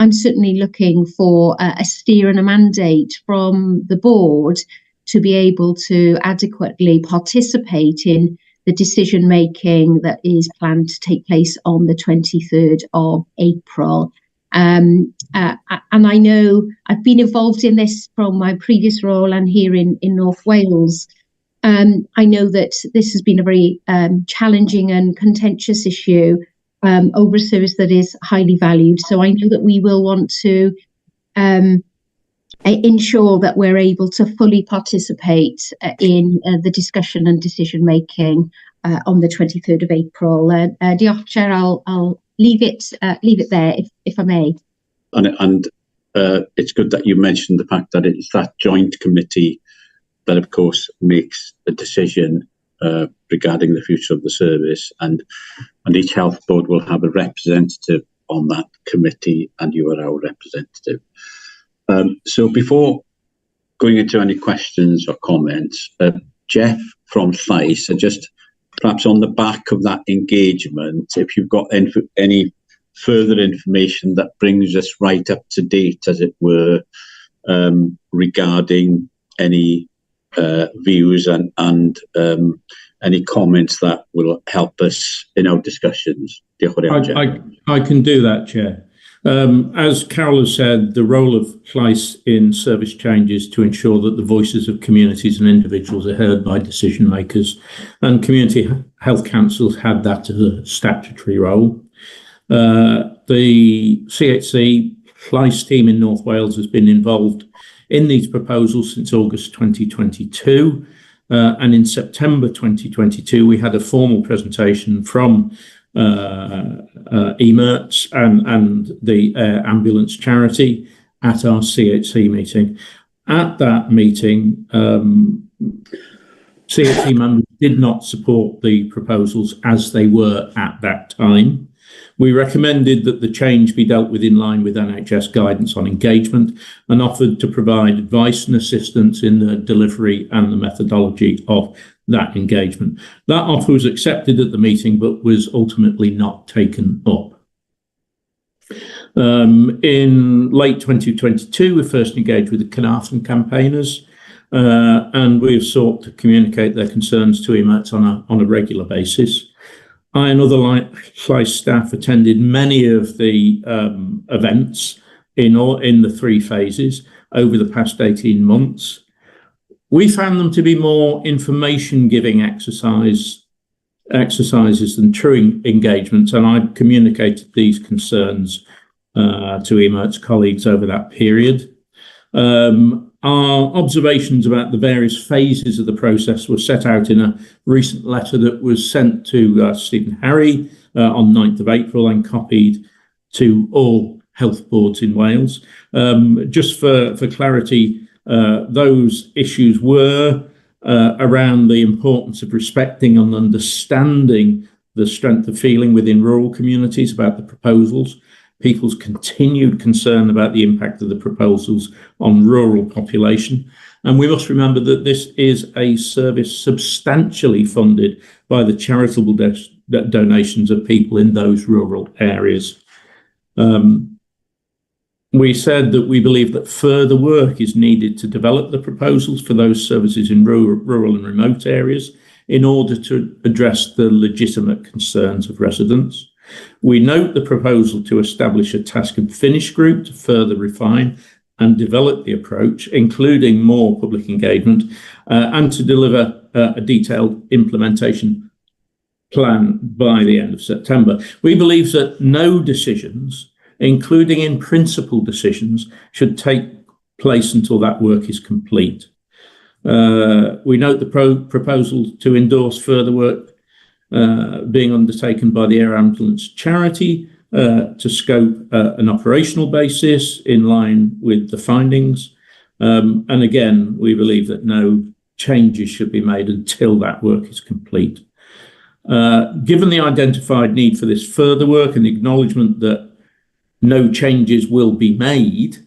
I'm certainly looking for a steer and a mandate from the board to be able to adequately participate in the decision making that is planned to take place on the 23rd of April. And I know I've been involved in this from my previous role and here in North Wales. I know that this has been a very challenging and contentious issue over a service that is highly valued. So I know that we will want to ensure that we're able to fully participate in the discussion and decision making on the 23rd of April. Diolch, Chair, I'll leave it there if I may. And it's good that you mentioned the fact that it's that joint committee that, of course, makes a decision regarding the future of the service, and each health board will have a representative on that committee, and you are our representative. So before going into any questions or comments, Jeff from Llais, just perhaps on the back of that engagement, if you've got any further information that brings us right up to date, as it were, regarding any views and any comments that will help us in our discussions. I can do that, Chair. As Carol has said, the role of Llais in service change is to ensure that the voices of communities and individuals are heard by decision makers, and community health councils had that as a statutory role. The CHC Llais team in North Wales has been involved in these proposals since August 2022, and in September 2022 we had a formal presentation from EMERTS and the ambulance charity at our CHC meeting. At that meeting, CHC members did not support the proposals as they were at that time. We recommended that the change be dealt with in line with NHS guidance on engagement and offered to provide advice and assistance in the delivery and the methodology of that engagement. That offer was accepted at the meeting but was ultimately not taken up. In late 2022, we first engaged with the Carnarvon campaigners, and we have sought to communicate their concerns to EMERTS on a regular basis. I and other Llais staff attended many of the events in the three phases over the past 18 months. We found them to be more information-giving exercises than true engagements, and I communicated these concerns to EMERTS colleagues over that period. Our observations about the various phases of the process were set out in a recent letter that was sent to Stephen Harry on 9th of April and copied to all health boards in Wales. Just for clarity, those issues were around the importance of respecting and understanding the strength of feeling within rural communities about the proposals, people's continued concern about the impact of the proposals on rural population. And we must remember that this is a service substantially funded by the charitable donations of people in those rural areas. We said that we believe that further work is needed to develop the proposals for those services in rural and remote areas in order to address the legitimate concerns of residents. We note the proposal to establish a task and finish group to further refine and develop the approach, including more public engagement, and to deliver a detailed implementation plan by the end of September. We believe that no decisions, including in principle decisions, should take place until that work is complete. We note the proposal to endorse further work being undertaken by the Air Ambulance charity to scope an operational basis in line with the findings. And again, we believe that no changes should be made until that work is complete. Given the identified need for this further work and the acknowledgement that no changes will be made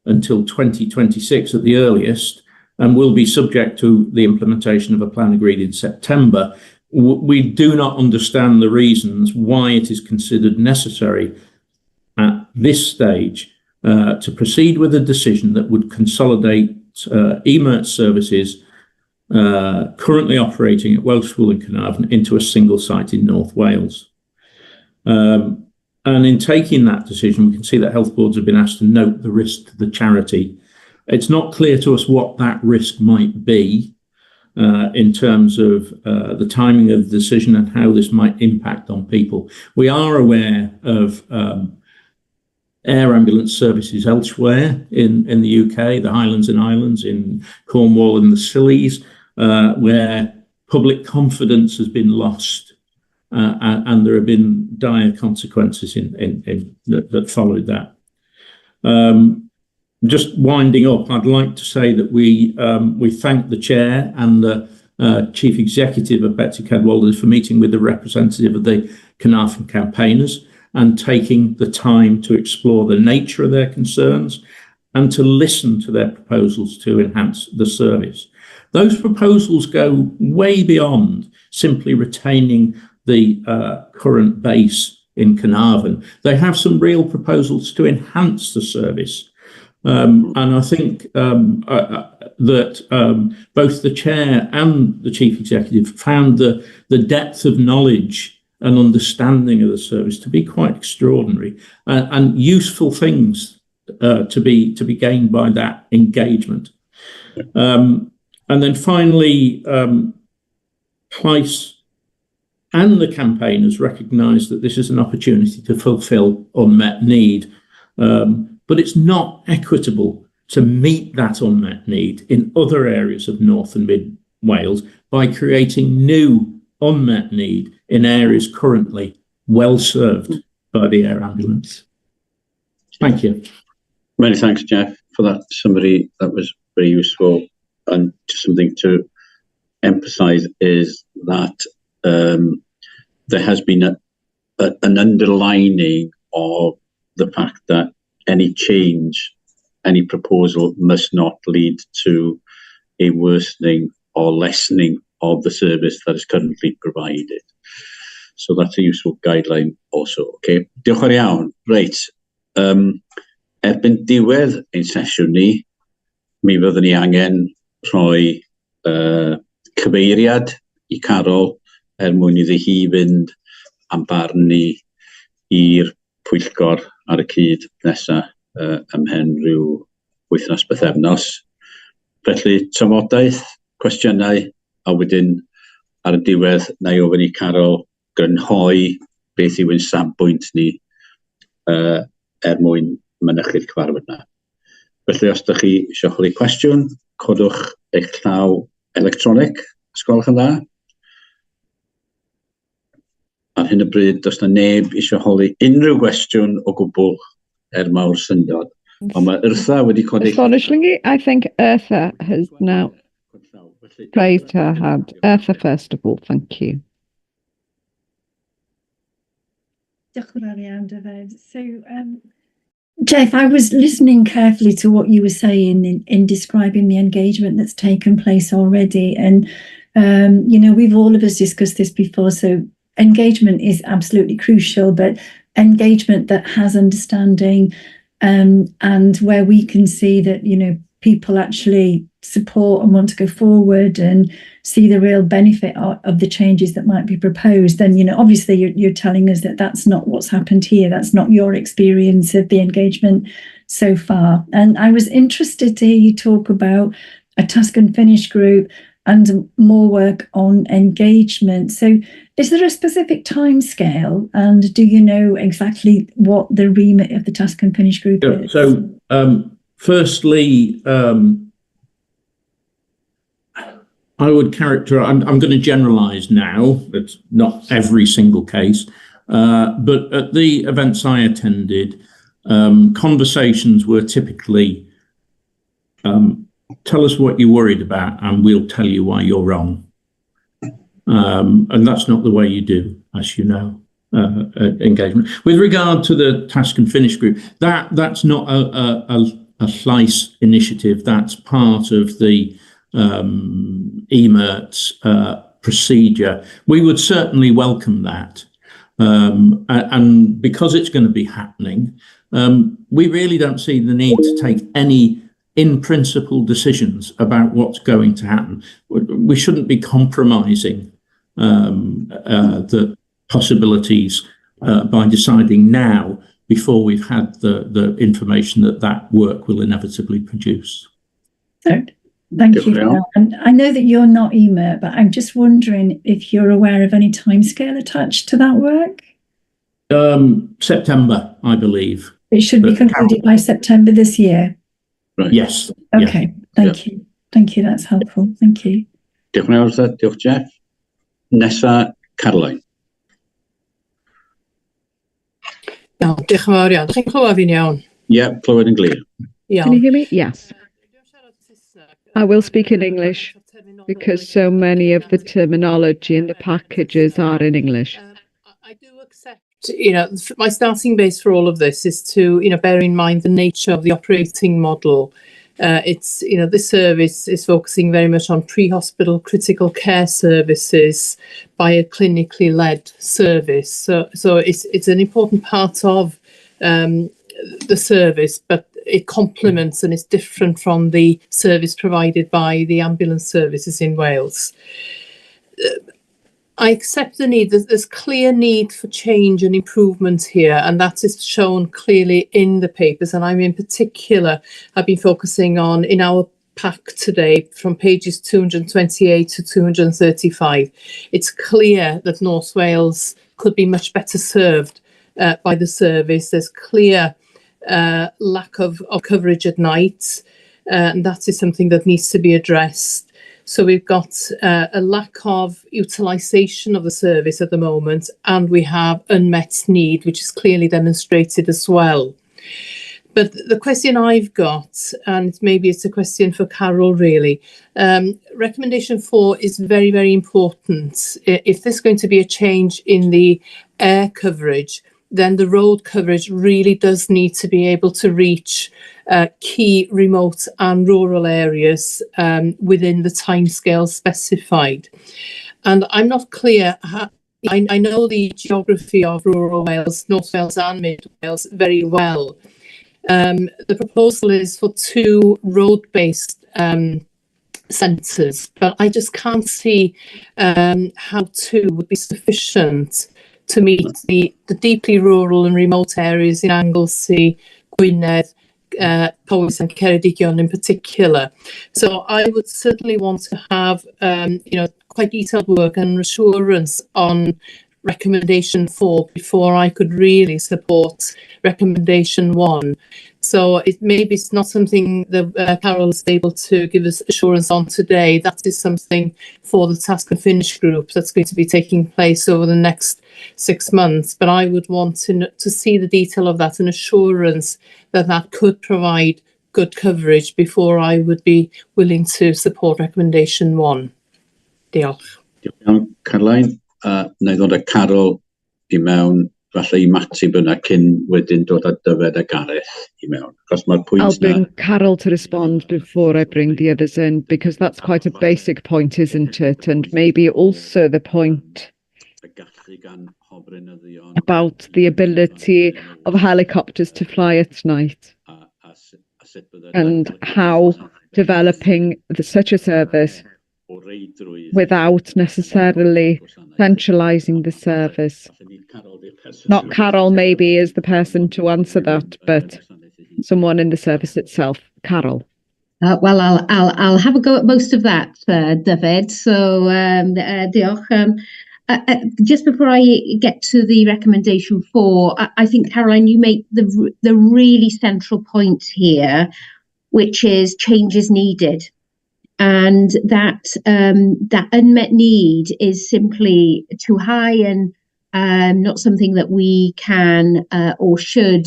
until 2026 at the earliest, and will be subject to the implementation of a plan agreed in September, we do not understand the reasons why it is considered necessary at this stage to proceed with a decision that would consolidate EMERT services currently operating at Welsh School in Carnarvon into a single site in North Wales. And in taking that decision, we can see that health boards have been asked to note the risk to the charity. It's not clear to us what that risk might be in terms of the timing of the decision and how this might impact on people. We are aware of air ambulance services elsewhere in the UK, the Highlands and Islands, in Cornwall and the Scillies, where public confidence has been lost and there have been dire consequences that followed that. Just winding up, I'd like to say that we thank the chair and the chief executive of Betsy Cadwalders for meeting with the representative of the Carnarvon campaigners and taking the time to explore the nature of their concerns and to listen to their proposals to enhance the service. Those proposals go way beyond simply retaining the current base in Carnarvon. They have some real proposals to enhance the service. And I think that both the chair and the chief executive found the depth of knowledge and understanding of the service to be quite extraordinary, and useful things to be gained by that engagement. And then finally, Price and the campaigners recognise that this is an opportunity to fulfil unmet need, but it's not equitable to meet that unmet need in other areas of North and Mid Wales by creating new unmet need in areas currently well served by the air ambulance. Thank you. Many thanks, Jeff, for that summary. That was very useful. And just something to emphasise is that there has been an underlining of the fact that any change, any proposal must not lead to a worsening or lessening of the service that is currently provided. So that's a useful guideline also. Okay, diolch yn iawn. Reit, erbyn diwedd ein sesiwn ni, mi fyddwn ni angen rhoi cyfeiriad I Carol mwyn iddi hi fynd am barn ni i'r pwyllgor ar y cyd nesaf ymhen rhyw wythnos bythefnos. Felly, trafodaeth, cwestiynau, a wedyn ar y diwedd na I ofyn I Carol grynhoi beth yw ein safbwynt ni mwyn mynychu'r cyfarfod na. Felly, os ydych chi eisiau chwilio cwestiwn, codwch eich llaw electronic, os gwelwch yn dda. Ar hyn y bryd, does na neb eisiau holi unrhyw gwestiwn o gwbl mawr syndod. Ond mae Urtha wedi codi... Astonishingly, I think Urtha has now raised her hand. Urtha, first of all, thank you. So, Jeff, I was listening carefully to what you were saying in describing the engagement that's taken place already. And, you know, we've all of us discussed this before. So engagement is absolutely crucial, but engagement that has understanding and where we can see that, you know, people actually support and want to go forward and see the real benefit of the changes that might be proposed, then, you know, obviously you're telling us that that's not what's happened here. That's not your experience of the engagement so far. And I was interested to hear you talk about a task and finish group and more work on engagement. So is there a specific timescale, and do you know exactly what the remit of the task and finish group is? So firstly, I would characterize, I'm going to generalize now, it's not every single case, but at the events I attended, conversations were typically, tell us what you're worried about and we'll tell you why you're wrong. And that's not the way you do, as you know, engagement. With regard to the task and finish group, that's not a slice initiative, that's part of the EMERT's procedure. We would certainly welcome that. And because it's going to be happening, we really don't see the need to take any in principle decisions about what's going to happen. We shouldn't be compromising the possibilities by deciding now before we've had the information that work will inevitably produce. So, thank you. And I know that you're not EMERT, but I'm just wondering if you're aware of any timescale attached to that work? September, I believe. It should be concluded by September this year. Right. Yes. Okay. Thank you. Thank you. That's helpful. Thank you. Diolch yn fawr, diolch Jeff. Nesa, Caroline. Iawn, diolch yn fawr iawn. Dych chi'n clywed fi'n iawn? Yeah, clywed yn glir. Can you hear me? Yes. I will speak in English because so many of the terminology in the packages are in English. I do accept, my starting base for all of this is to, bear in mind the nature of the operating model. It's, this service is focusing very much on pre-hospital critical care services by a clinically led service. So it's an important part of the service, but it complements and is different from the service provided by the ambulance services in Wales. I accept the need. There's clear need for change and improvement here, and that is shown clearly in the papers. And I'm in particular, I've been focusing on in our pack today from pages 228 to 235. It's clear that North Wales could be much better served by the service. There's clear lack of coverage at night, and that is something that needs to be addressed. So we've got a lack of utilisation of the service at the moment, and we have unmet need, which is clearly demonstrated as well. But the question I've got, and maybe it's a question for Carol really, recommendation 4 is very, very important. If there's going to be a change in the air coverage, then the road coverage really does need to be able to reach key remote and rural areas within the timescale specified. And I'm not clear, I know the geography of rural Wales, North Wales and Mid Wales very well. The proposal is for 2 road-based centres, but I just can't see how 2 would be sufficient to meet the deeply rural and remote areas in Anglesey, Gwynedd, Powys and Ceredigion in particular. So I would certainly want to have, quite detailed work and assurance on recommendation 4 before I could really support recommendation 1. So maybe it's not something that Carol is able to give us assurance on today. That is something for the task and finish group that's going to be taking place over the next 6 months. But I would want to see the detail of that and assurance that that could provide good coverage before I would be willing to support recommendation 1. Diolch. Diolch, Caroline. Na i ddod â Carol I mewn, falle I mateb yna cyn wedyn dod â Dyfed a Gareth I mewn. I'll bring Carol to respond before I bring the others in, because that's quite a basic point, isn't it? And maybe also the point about the ability of helicopters to fly at night and how developing such a service without necessarily centralising the service. Not Carol maybe is the person to answer that, but someone in the service itself. Carol. Well, I'll have a go at most of that, David. So, diolch. Just before I get to the recommendation 4, I think, Caroline, you make the really central point here, which is change is needed. And that unmet need is simply too high and not something that we can or should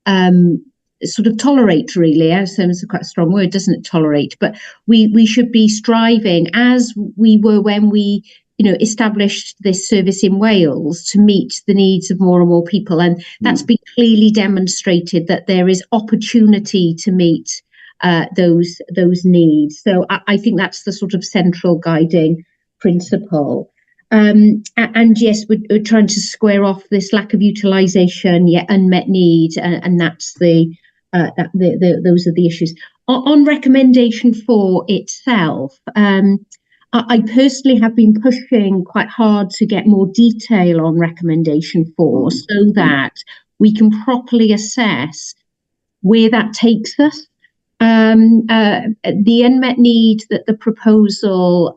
sort of tolerate, really. It's quite a strong word, doesn't it, tolerate? But we should be striving, as we were when we established this service in Wales, to meet the needs of more and more people. And that's been clearly demonstrated that there is opportunity to meet those needs. So I think that's the sort of central guiding principle. And yes, we're trying to square off this lack of utilisation, yet unmet need, and that's those are the issues. On recommendation 4 itself, I personally have been pushing quite hard to get more detail on recommendation 4 so that we can properly assess where that takes us. The unmet need that the proposal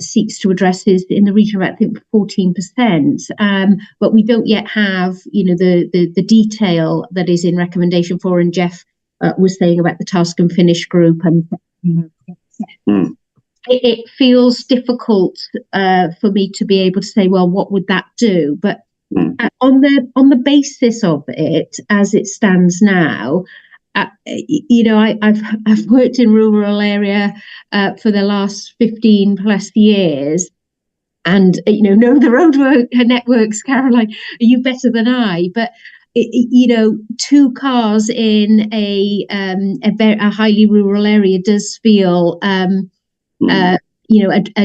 seeks to address is in the region of, I think, 14%, but we don't yet have, the detail that is in recommendation 4. And Jeff was saying about the task and finish group, and it feels difficult for me to be able to say, well, what would that do? But on the basis of it as it stands now, I've worked in rural area for the last 15 plus years, and know the road networks, Caroline, you better than I. But 2 cars in a highly rural area does feel a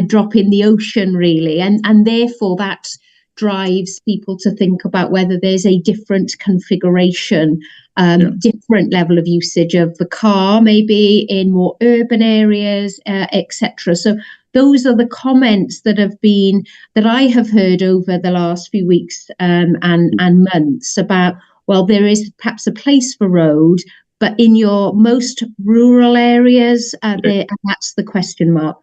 drop in the ocean, really, and therefore that drives people to think about whether there's a different configuration, different level of usage of the car, maybe in more urban areas, etc. So those are the comments that I have heard over the last few weeks and months about, well, there is perhaps a place for road, but in your most rural areas, and that's the question mark.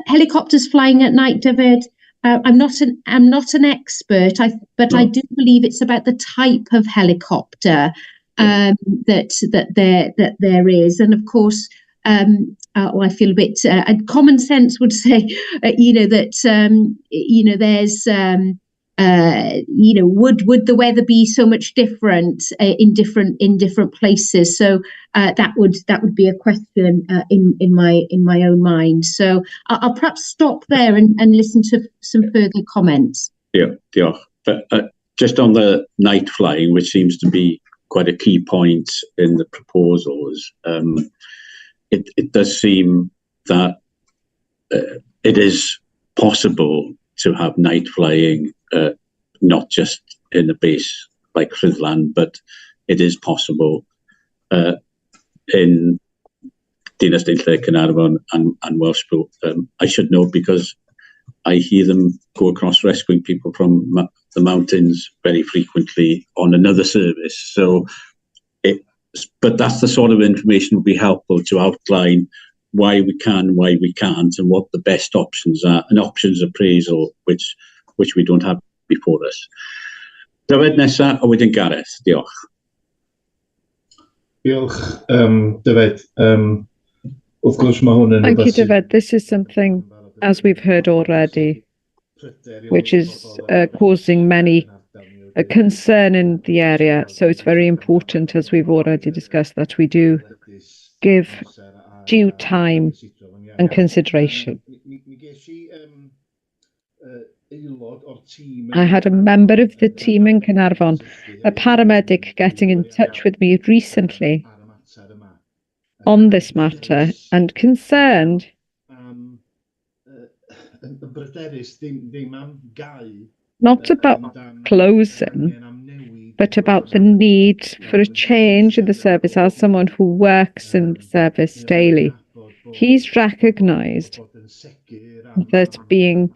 Helicopters flying at night, David. I'm not an expert, but I do believe it's about the type of helicopter that there is, and of course, I feel a bit. Common sense would say, that there's. Would the weather be so much different in different places? So that would be a question in my own mind. So I'll perhaps stop there and listen to some further comments. Yeah. Just on the night flying, which seems to be quite a key point in the proposals, it does seem that it is possible to have night flying. Not just in a base like Fridland, but it is possible in Dinas Dinlle, Caernarfon and Welsh. I should know because I hear them go across rescuing people from the mountains very frequently on another service. So, but that's the sort of information that would be helpful to outline why we can, why we can't, and what the best options are, an options appraisal, which we don't have before us. David, nesa, a wedyn Gareth. Diolch. Diolch, David. Of course, thank you, David. This is something, as we've heard already, which is causing many concern in the area. So it's very important, as we've already discussed, that we do give due time and consideration. I had a member of the team in Caernarfon, a paramedic, getting in touch with me recently on this matter and concerned not about closing, but about the need for a change in the service. As someone who works in the service daily, he's recognised that being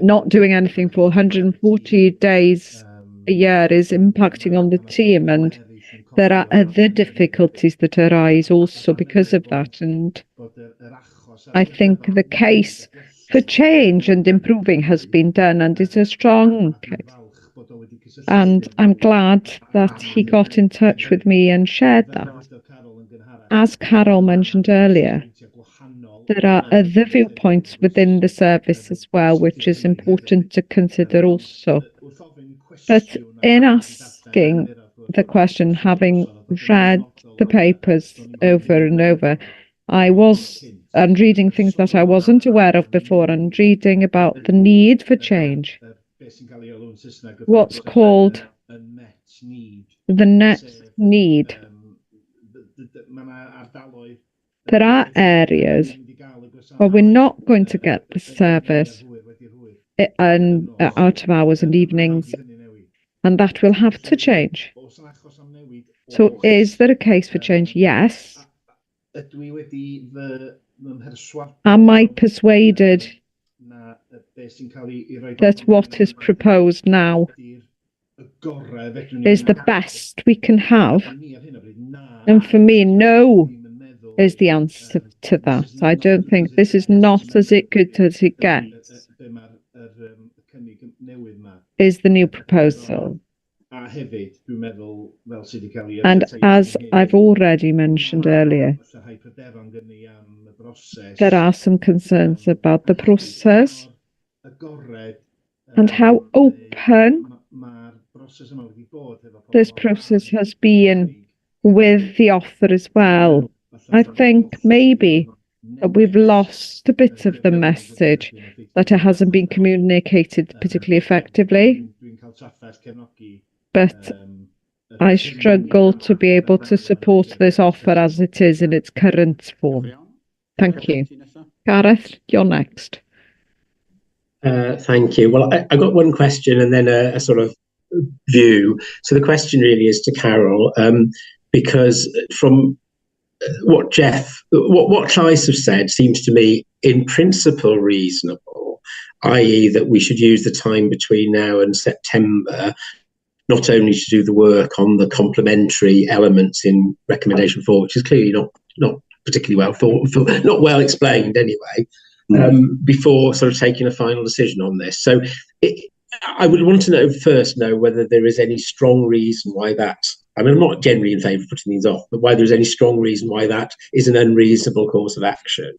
not doing anything for 140 days a year is impacting on the team, and there are other difficulties that arise also because of that. And I think the case for change and improving has been done, and it's a strong case. And I'm glad that he got in touch with me and shared that. As Carol mentioned earlier, there are other viewpoints within the service as well, which is important to consider also. But in asking the question, having read the papers over and over, I was reading things that I wasn't aware of before, and reading about the need for change, what's called the net need. There are areas well, we're not going to get the service and out of hours and evenings, and that will have to change. So is there a case for change? Yes. Am I persuaded that what is proposed now is the best we can have? And for me, no is the answer to that. I don't think this is not as good as it gets, is the new proposal. And as I've already mentioned earlier, there are some concerns about the process and how open this process has been with the offer as well. I think maybe that we've lost a bit of the message, that it hasn't been communicated particularly effectively. But I struggle to be able to support this offer as it is in its current form. Thank you. Gareth, you're next. Thank you. Well, I got one question and then a sort of view. So the question really is to Carol, because from what Clive have said seems to me in principle reasonable, i.e. that we should use the time between now and September not only to do the work on the complementary elements in recommendation 4, which is clearly not particularly well thought, not well explained anyway, before sort of taking a final decision on this. So I would want to know whether there is any strong reason why that, I mean, I'm not generally in favour of putting these off, but why there's any strong reason why that is an unreasonable course of action.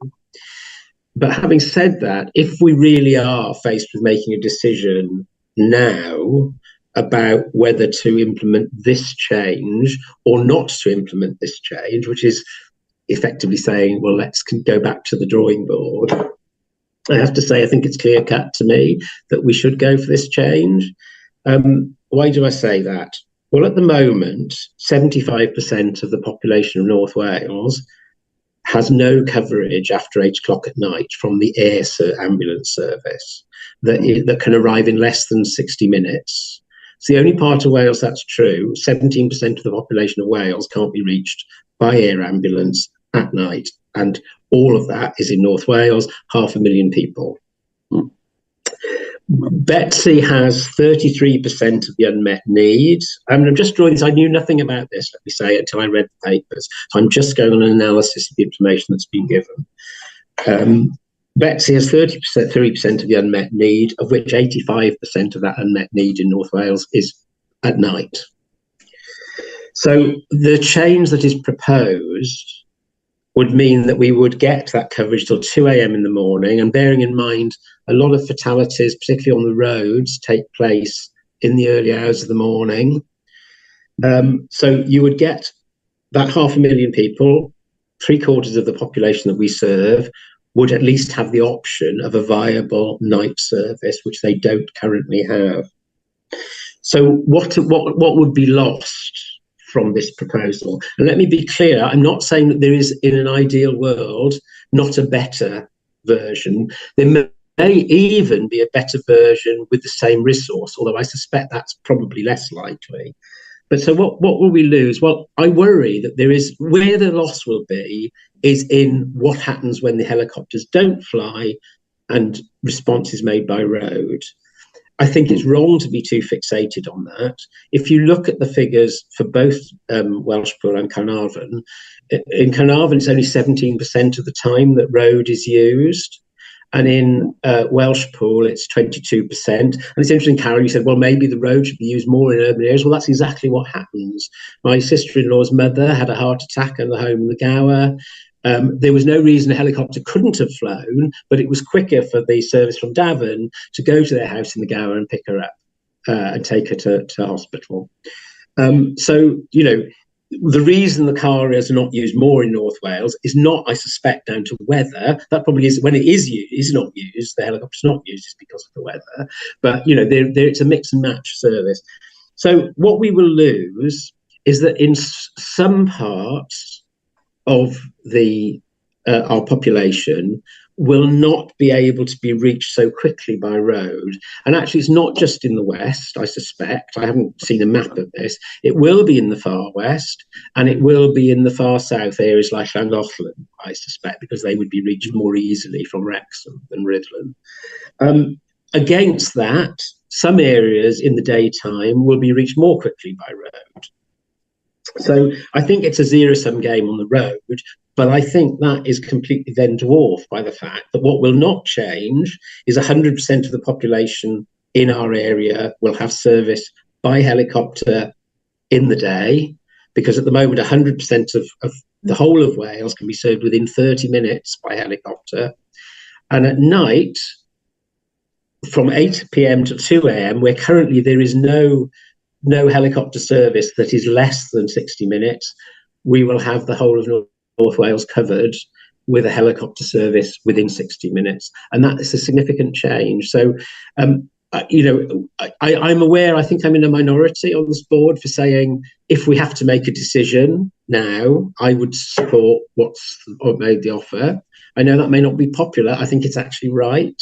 But having said that, if we really are faced with making a decision now about whether to implement this change or not to implement this change, which is effectively saying, well, let's go back to the drawing board, I have to say, I think it's clear cut to me that we should go for this change. Why do I say that? Well, at the moment, 75% of the population of North Wales has no coverage after 8 o'clock at night from the air ambulance service that can arrive in less than 60 minutes. It's the only part of Wales that's true. 17% of the population of Wales can't be reached by air ambulance at night. And all of that is in North Wales, 500,000 people. Betsy has 33% of the unmet needs. I mean, I'm just drawing this. I knew nothing about this, let me say, until I read the papers. So I'm just going on an analysis of the information that's been given. Betsy has 30% of the unmet need, of which 85% of that unmet need in North Wales is at night. So the change that is proposed would mean that we would get that coverage till 2 a.m. in the morning, and bearing in mind a lot of fatalities, particularly on the roads, take place in the early hours of the morning. So you would get that 500,000 people, 3/4 of the population that we serve, would at least have the option of a viable night service, which they don't currently have. So what would be lost from this proposal? And let me be clear, I'm not saying that there is, in an ideal world, not a better version. There may even be a better version with the same resource, although I suspect that's probably less likely. But so what will we lose? Well, I worry that there is, where the loss will be is in what happens when the helicopters don't fly and response is made by road. I think it's wrong to be too fixated on that. If you look at the figures for both Welshpool and Carnarvon, in Carnarvon it's only 17% of the time that road is used, and in Welshpool it's 22%. And it's interesting, Carol, you said, well, maybe the road should be used more in urban areas. Well, that's exactly what happens. My sister-in-law's mother had a heart attack at the home in the Gower. There was no reason a helicopter couldn't have flown, but it was quicker for the service from Davern to go to their house in the Gower and pick her up and take her to hospital. So, you know, the reason the car is not used more in North Wales is not, I suspect, down to weather. That probably is, when it is used, is not used, the helicopter's not used, it's because of the weather. But, you know, it's a mix and match service. So what we will lose is that in some parts of our population, will not be able to be reached so quickly by road. And actually, it's not just in the west, I suspect. I haven't seen a map of this. It will be in the far west, and it will be in the far south areas like Llangollen, I suspect, because they would be reached more easily from Wrexham than Rhuddlan. Against that, some areas in the daytime will be reached more quickly by road. So I think it's a zero-sum game on the road, but I think that is completely then dwarfed by the fact that what will not change is 100% of the population in our area will have service by helicopter in the day, because at the moment 100% of the whole of Wales can be served within 30 minutes by helicopter. And at night, from 8 p.m. to 2 a.m., where currently there is no helicopter service that is less than 60 minutes, we will have the whole of North Wales covered with a helicopter service within 60 minutes. And that is a significant change. So, you know, I'm aware, I think I'm in a minority on this board for saying, if we have to make a decision now, I would support what made the offer. I know that may not be popular. I think it's actually right.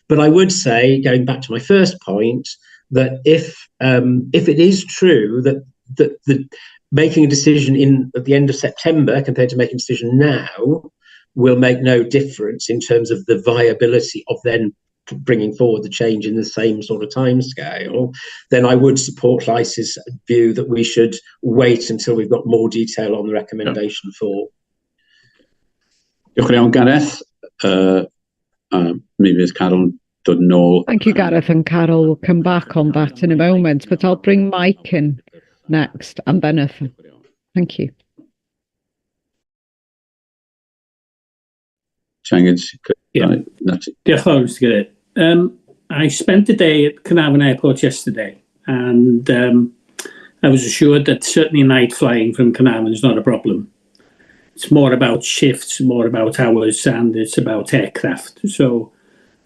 But I would say, going back to my first point, that if it is true that the making a decision at the end of September compared to making a decision now will make no difference in terms of the viability of then bringing forward the change in the same sort of timescale, then I would support Lys's view that we should wait until we've got more detail on the recommendation for. Diolch yn fawr, Gareth. Maybe as Carol dod nôl. Thank you, Gareth, and Carol will come back on that in a moment, but I'll bring Mike in next and then Ethan. Thank you. Yeah. Diolch yn fawr, Mr. Gareth. I spent the day at Carnarvon Airport yesterday, and I was assured that certainly night flying from Carnarvon is not a problem. It's more about shifts, more about hours, and it's about aircraft. So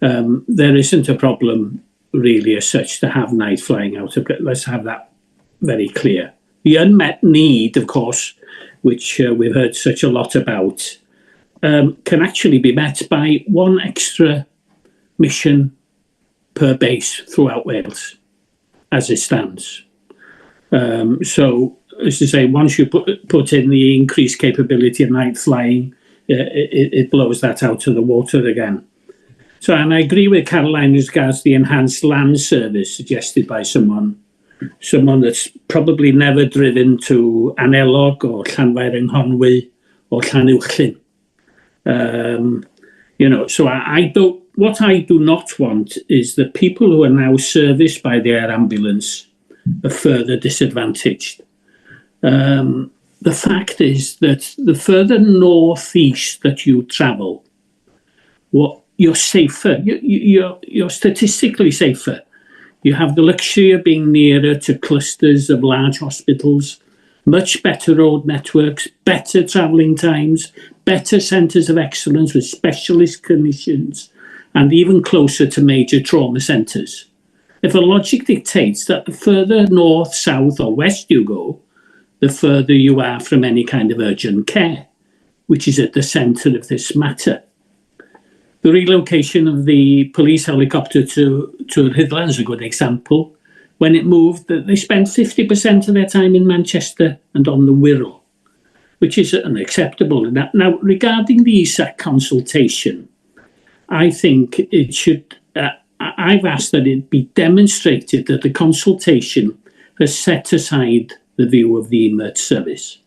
there isn't a problem really as such to have night flying out of it. Let's have that very clear. The unmet need, of course, which we've heard such a lot about, can actually be met by one extra mission per base throughout Wales, as it stands. So, as to say, once you put in the increased capability of night flying, it blows that out of the water again. So, and I agree with Caroline as regards the enhanced land service suggested by someone that's probably never driven to Anelog or Llanfair yng Nghonwy or Llanuwchllyn. You know, so what I do not want is that people who are now serviced by the air ambulance are further disadvantaged. The fact is that the further northeast that you travel, you're safer. You're statistically safer. You have the luxury of being nearer to clusters of large hospitals, much better road networks, better travelling times, better centres of excellence with specialist clinicians, and even closer to major trauma centres. If a logic dictates that the further north, south or west you go, the further you are from any kind of urgent care, which is at the centre of this matter. The relocation of the police helicopter to Rhuddlan is a good example. When it moved, they spent 50% of their time in Manchester and on the Wirral, which is unacceptable. Now, regarding the ESAC consultation, I think it should, I've asked that it be demonstrated that the consultation has set aside the view of the EMERT service.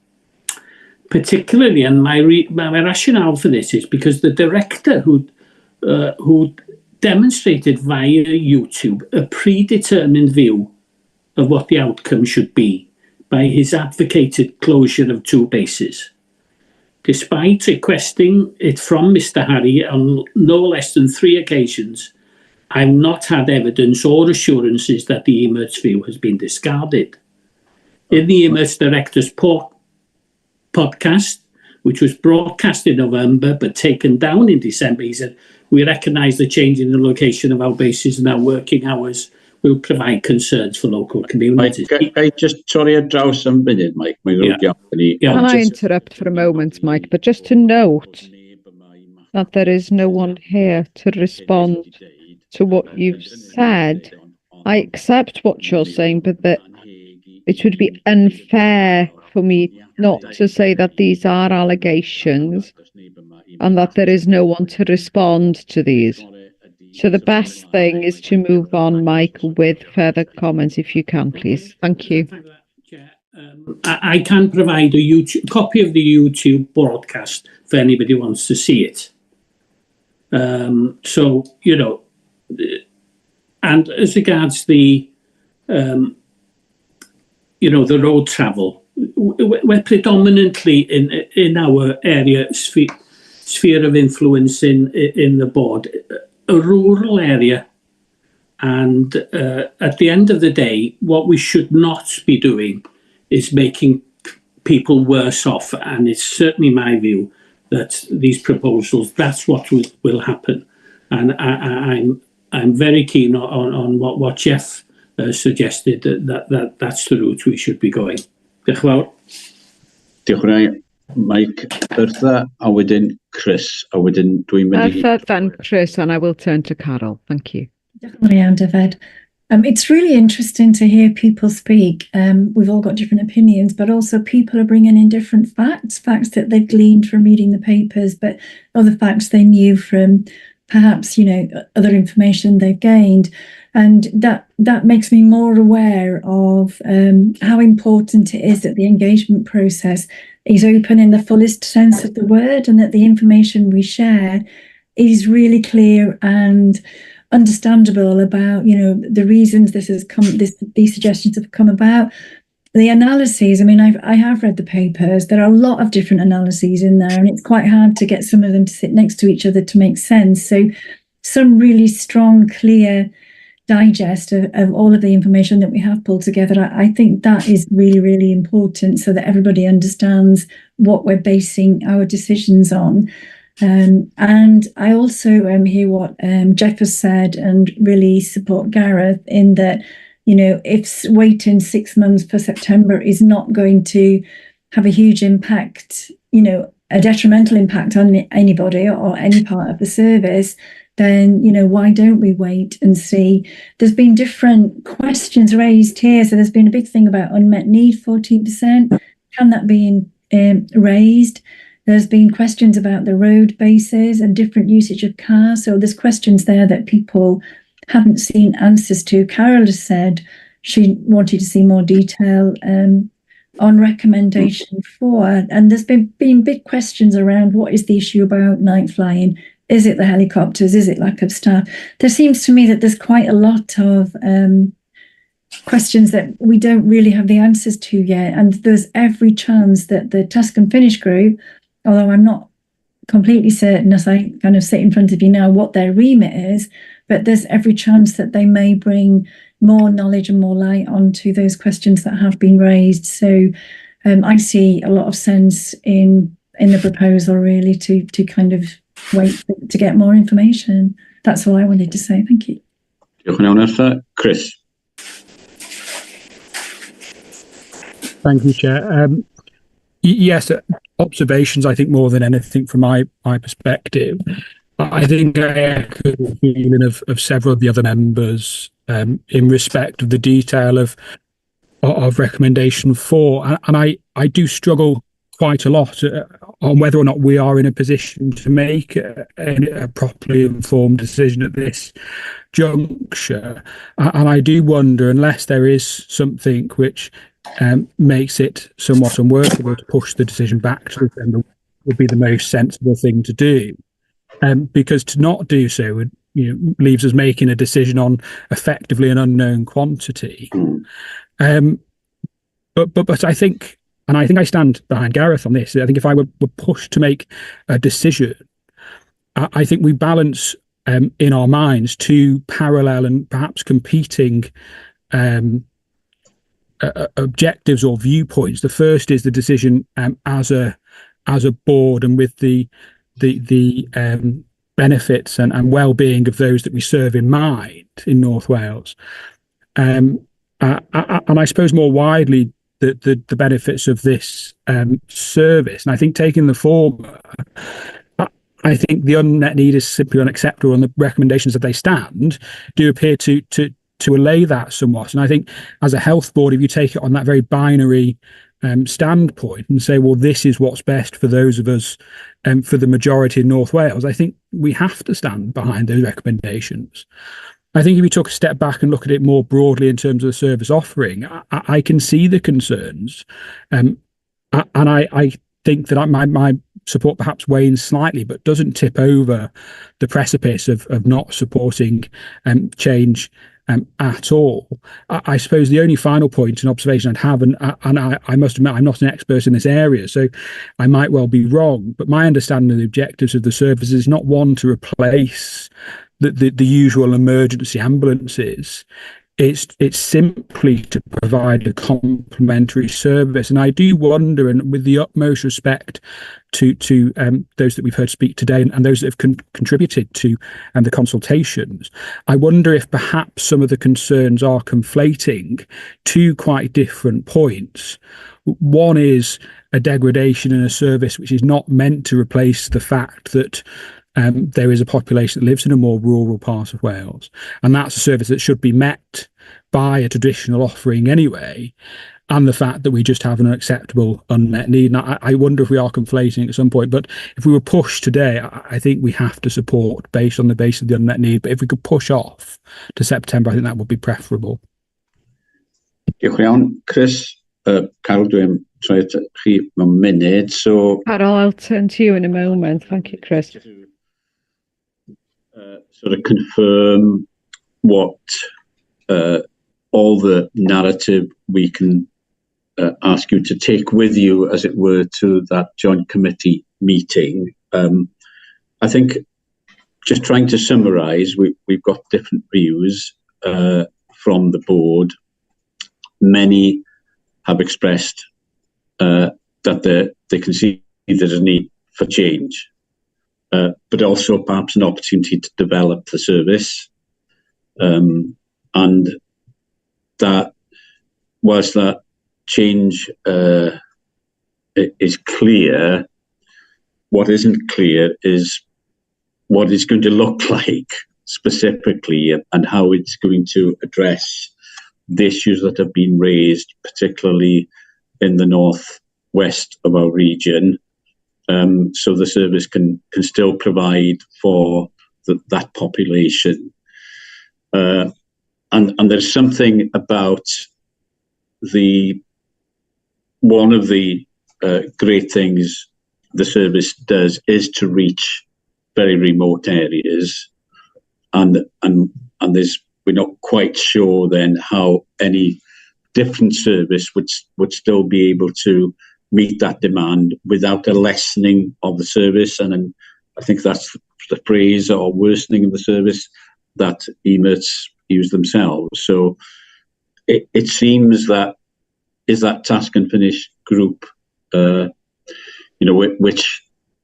Particularly, and my rationale for this is because the director who demonstrated via YouTube a predetermined view of what the outcome should be by his advocated closure of 2 bases. Despite requesting it from Mr. Harry on no less than 3 occasions, I've not had evidence or assurances that the EMERT's view has been discarded. In the EMERT's director's podcast, which was broadcast in November but taken down in December, he said, "We recognise the change in the location of our bases and our working hours will provide concerns for local communities." Mike, just sorry draws am munud, Mike. Can I interrupt for a moment, Mike? But just to note that there is no one here to respond to what you've said, I accept what you're saying, but that it would be unfair for me not to say that these are allegations and that there is no one to respond to these. So the best thing is to move on, Mike, with further comments, if you can, please. Thank you. I can provide a copy of the YouTube broadcast for anybody who wants to see it. So, you know, and as regards the, you know, the road travel, we're predominantly in our area sphere of influence in the board, a rural area. And at the end of the day, what we should not be doing is making people worse off. And it's certainly my view that these proposals, that's what will happen. And I'm very keen on what Jeff suggested, that's the route we should be going. Diolch yn fawr. Diolch yn fawr, Mike, Bertha, a wedyn Chris, a wedyn dwi'n mynd Bertha, then Chris, and I will turn to Carol. Thank you. Diolch yn fawr iawn, Dyfed. It's really interesting to hear people speak. We've all got different opinions, but also people are bringing in different facts that they've gleaned from reading the papers, but other facts they knew from perhaps, you know, other information they've gained. And that makes me more aware of how important it is that the engagement process is open in the fullest sense of the word, and that the information we share is really clear and understandable about, you know, the reasons this has come, these suggestions have come about. The analyses, I mean, I have read the papers. There are a lot of different analyses in there, and it's quite hard to get some of them to sit next to each other to make sense. So some really strong, clear digest of all of the information that we have pulled together, I think that is really, really important, so that everybody understands what we're basing our decisions on. And I also hear what Jeff has said, and really support Gareth in that, you know, if waiting 6 months for September is not going to have a huge impact, you know, a detrimental impact on anybody or any part of the service, then, you know, why don't we wait and see? There's been different questions raised here. So there's been a big thing about unmet need, 14%. Can that be raised? There's been questions about the road bases and different usage of cars. So there's questions there that people haven't seen answers to. Carol has said she wanted to see more detail on recommendation 4. And there's been big questions around what is the issue about night flying. Is it the helicopters? Is it lack of staff? There seems to me that there's quite a lot of questions that we don't really have the answers to yet. And there's every chance that the Task and Finish group, although I'm not completely certain as I kind of sit in front of you now what their remit is, but there's every chance that they may bring more knowledge and more light onto those questions that have been raised. So I see a lot of sense in the proposal, really, to kind of wait to get more information. That's all I wanted to say. Thank you. Diolch yn fawr, Arthur. Chris. Thank you, Chair. Yes, observations, I think, more than anything from my perspective. I think I echo the feeling of several of the other members in respect of the detail of recommendation 4. And I do struggle quite a lot on whether or not we are in a position to make a properly informed decision at this juncture. And I do wonder, unless there is something which makes it somewhat unworkable to push the decision back to December, would be the most sensible thing to do. Because to not do so would, leaves us making a decision on effectively an unknown quantity. But I think, and I think I stand behind Gareth on this, I think if I were pushed to make a decision, I think we balance in our minds 2 parallel and perhaps competing objectives or viewpoints. The first is the decision as a board and with the benefits and well-being of those that we serve in mind in North Wales, and I suppose more widely the benefits of this service. And I think taking the former, I think the unmet need is simply unacceptable, and the recommendations as they stand do appear to allay that somewhat. And I think as a health board, if you take it on that very binary standpoint and say, well, this is what's best for those of us, for the majority in North Wales, I think we have to stand behind those recommendations. I think if you took a step back and look at it more broadly in terms of the service offering, I can see the concerns, and I think that my support perhaps wanes slightly, but doesn't tip over the precipice of not supporting change at all. I suppose the only final point and observation I'd have, and I must admit I'm not an expert in this area, so I might well be wrong, but my understanding of the objectives of the service is not one to replace the usual emergency ambulances. It's simply to provide a complementary service. And I do wonder, and with the utmost respect to those that we've heard speak today and those that have contributed to the consultations, I wonder if perhaps some of the concerns are conflating two quite different points. One is a degradation in a service which is not meant to replace the fact that there is a population that lives in a more rural part of Wales, and that's a service that should be met by a traditional offering anyway, and the fact that we just have an unacceptable unmet need. And I wonder if we are conflating at some point, but if we were pushed today, I think we have to support based on the basis of the unmet need, but if we could push off to September, I think that would be preferable. Diolch iawn. Chris, Carol, dwi'n troi at chi mewn munud, so... Carol, I'll turn to you in a moment. Thank you, Chris. Sort of confirm what all the narrative we can ask you to take with you, as it were, to that joint committee meeting. I think, just trying to summarise, we've got different views from the board. Many have expressed that they can see there's a need for change. But also perhaps an opportunity to develop the service, and that whilst that change is clear, what isn't clear is what it's going to look like specifically, and how it's going to address the issues that have been raised, particularly in the northwest of our region. So the service can still provide for that population. And there's something about one of the great things the service does is to reach very remote areas, and we're not quite sure then how any different service would still be able to meet that demand without a lessening of the service. And I think that's the phrase, or worsening of the service, that EMIRTs use themselves. So it seems that is that task and finish group, which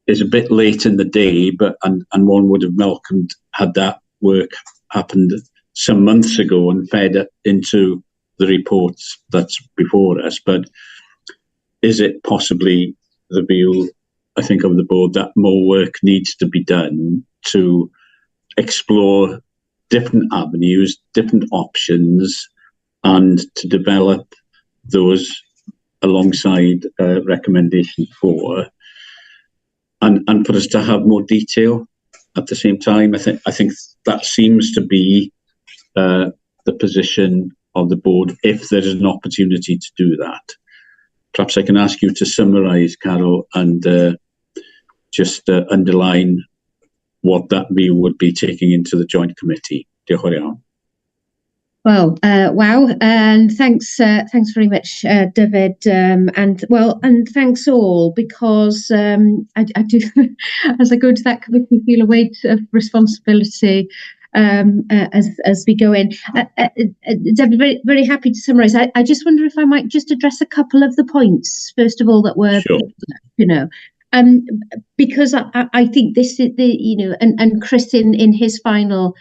is a bit late in the day, but and one would have welcomed had that work happened some months ago and fed into the reports that's before us. But is it possibly the view, I think, of the board that more work needs to be done to explore different avenues, different options, and to develop those alongside recommendation 4, and for us to have more detail at the same time? I think that seems to be the position of the board, if there is an opportunity to do that. Perhaps I can ask you to summarise, Carol, and just underline what that view would be taking into the joint committee. Diolch yn fawr. Well, wow, and thanks very much, David, and thanks all, because I do, as I go to that committee, feel a weight of responsibility as we go in. David, very, very happy to summarise. I just wonder if I might just address a couple of the points first of all that were, sure. Because I think this is and Chris in his final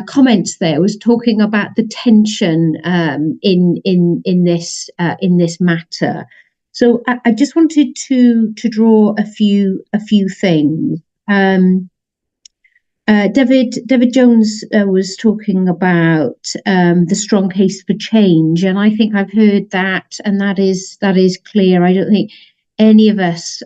comments there was talking about the tension in this matter. So I just wanted to draw a few things. David Jones was talking about the strong case for change, and I think I've heard that, and that is clear. I don't think any of us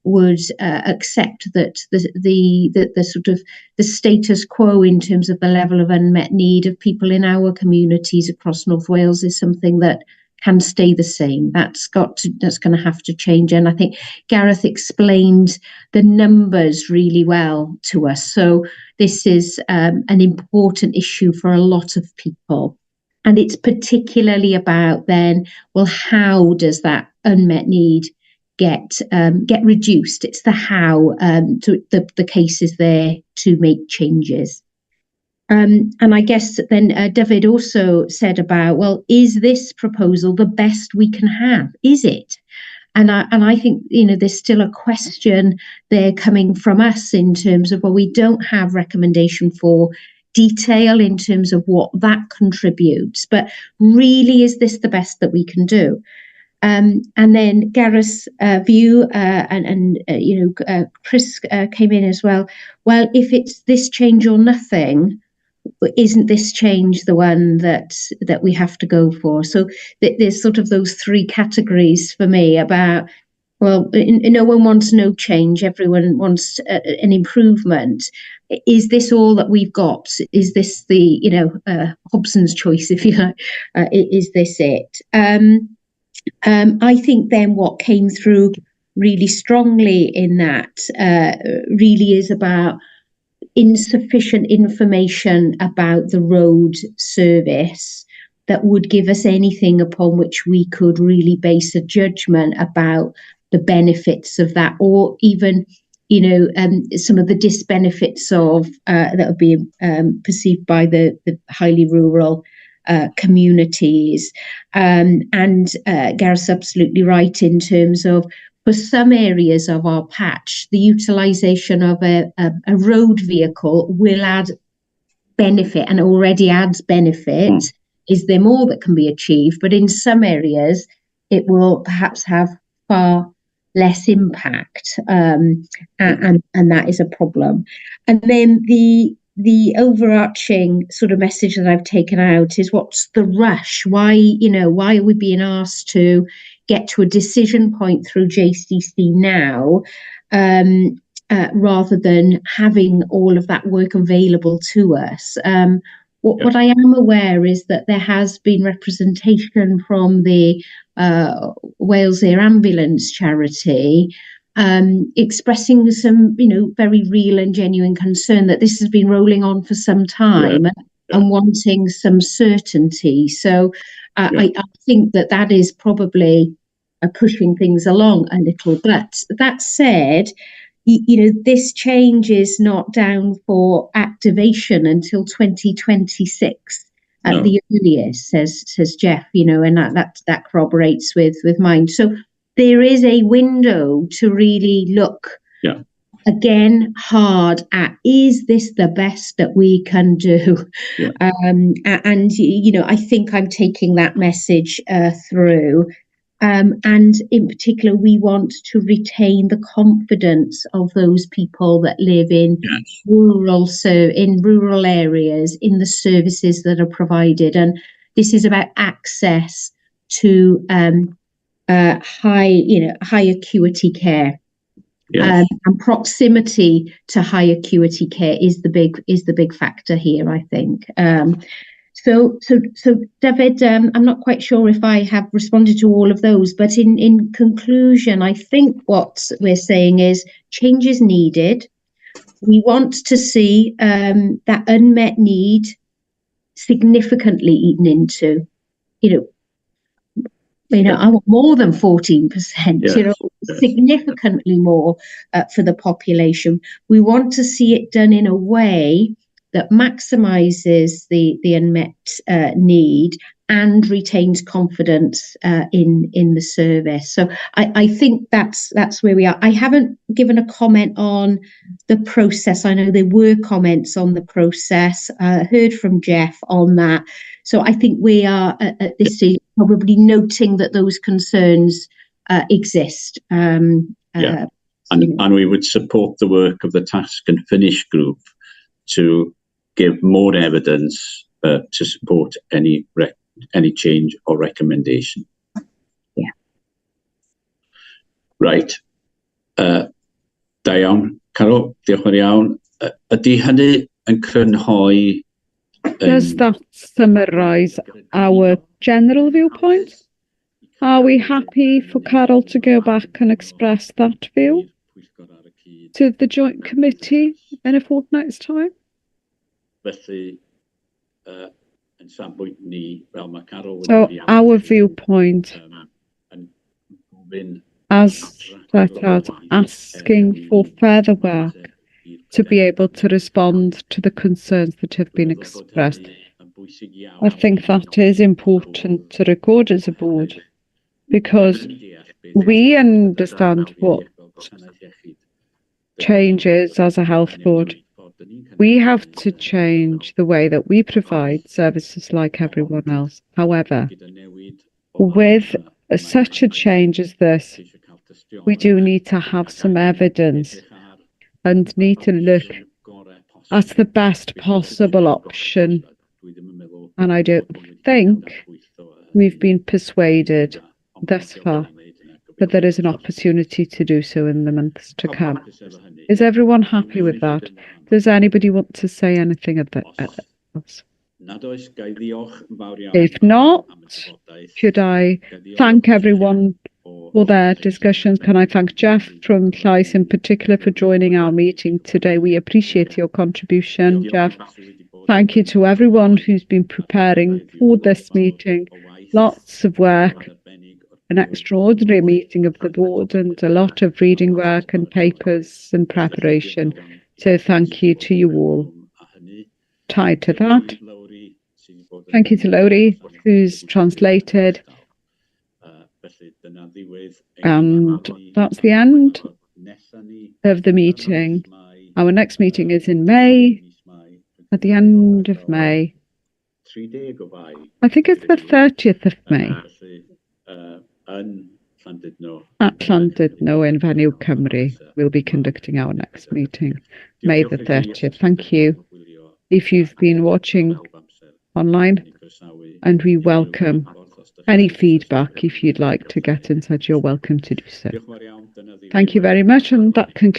would accept that the sort of the status quo in terms of the level of unmet need of people in our communities across North Wales is something that can stay the same. That's going to have to change. And I think Gareth explained the numbers really well to us. So this is an important issue for a lot of people. And it's particularly about then, well, how does that unmet need get reduced? It's the how, the case is there to make changes. And I guess then David also said about, well, is this proposal the best we can have? Is it? And I think, there's still a question there coming from us in terms of, well, we don't have recommendation for detail in terms of what that contributes, but really, is this the best that we can do? And then Gareth's view, Chris came in as well. Well, if it's this change or nothing, isn't this change the one that we have to go for? So there's sort of those three categories for me about, well, no one wants no change. Everyone wants an improvement. Is this all that we've got? Is this the, Hobson's choice, if you like? Is this it? I think then what came through really strongly in that really is about insufficient information about the road service that would give us anything upon which we could really base a judgment about the benefits of that, or even some of the disbenefits of that are being perceived by the highly rural communities. And Gareth's absolutely right in terms of, for some areas of our patch, the utilisation of a road vehicle will add benefit and already adds benefit. Is there more that can be achieved? But in some areas, it will perhaps have far less impact, and that is a problem. And then the overarching sort of message that I've taken out is, what's the rush? Why are we being asked to get to a decision point through JCC now, rather than having all of that work available to us? What I am aware is that there has been representation from the Wales Air Ambulance charity, expressing some, very real and genuine concern that this has been rolling on for some time, and wanting some certainty. So I think that is probably pushing things along a little. But that said, this change is not down for activation until 2026 at the earliest, says Jeff, and that corroborates with mine. So there is a window to really look again hard at, is this the best that we can do? And I think I'm taking that message through. And in particular, we want to retain the confidence of those people that live in rural areas, in the services that are provided. And this is about access to high acuity care. And proximity to high acuity care is the big factor here, I think. So David, I'm not quite sure if I have responded to all of those, but in conclusion, I think what we're saying is change is needed. We want to see that unmet need significantly eaten into. I want more than 14%, significantly more for the population. We want to see it done in a way that maximises the unmet need and retains confidence in the service. So I think that's where we are. I haven't given a comment on the process. I know there were comments on the process. Heard from Jeff on that. So I think we are at this stage probably noting that those concerns exist. And we would support the work of the Task and Finish group to give more evidence to support any change or recommendation. Yeah. Right. Da iawn. Carol, diolch yn iawn. Ydy hynny yn crynhoi... Does that summarise our general viewpoint? Are we happy for Carol to go back and express that view to the joint committee in a fortnight's time? Felly, yn safbwynt ni, fel mae Carol... So our viewpoint, as set out, asking for further work to be able to respond to the concerns that have been expressed. I think that is important to record as a board, because we understand what change is as a health board. We have to change the way that we provide services like everyone else. However, with such a change as this, we do need to have some evidence and need to look at the best possible option. And I don't think we've been persuaded thus far, but there is an opportunity to do so in the months to come. Is everyone happy with that? Does anybody want to say anything else? If not, should I thank everyone for their discussions? Can I thank Jeff from Llais in particular for joining our meeting today? We appreciate your contribution, Jeff. Thank you to everyone who's been preparing for this meeting. Lots of work, an extraordinary meeting of the board, and a lot of reading work and papers and preparation. So thank you to you all. Tied to that, thank you to Laurie, who's translated. And that's the end of the meeting. Our next meeting is in May, at the end of May. I think it's the 30th of May. At Llandudno in Venue Cymru, we'll be conducting our next meeting, May the 30th. Thank you if you've been watching online, and we welcome any feedback. If you'd like to get in touch, you're welcome to do so. Thank you very much, and that concludes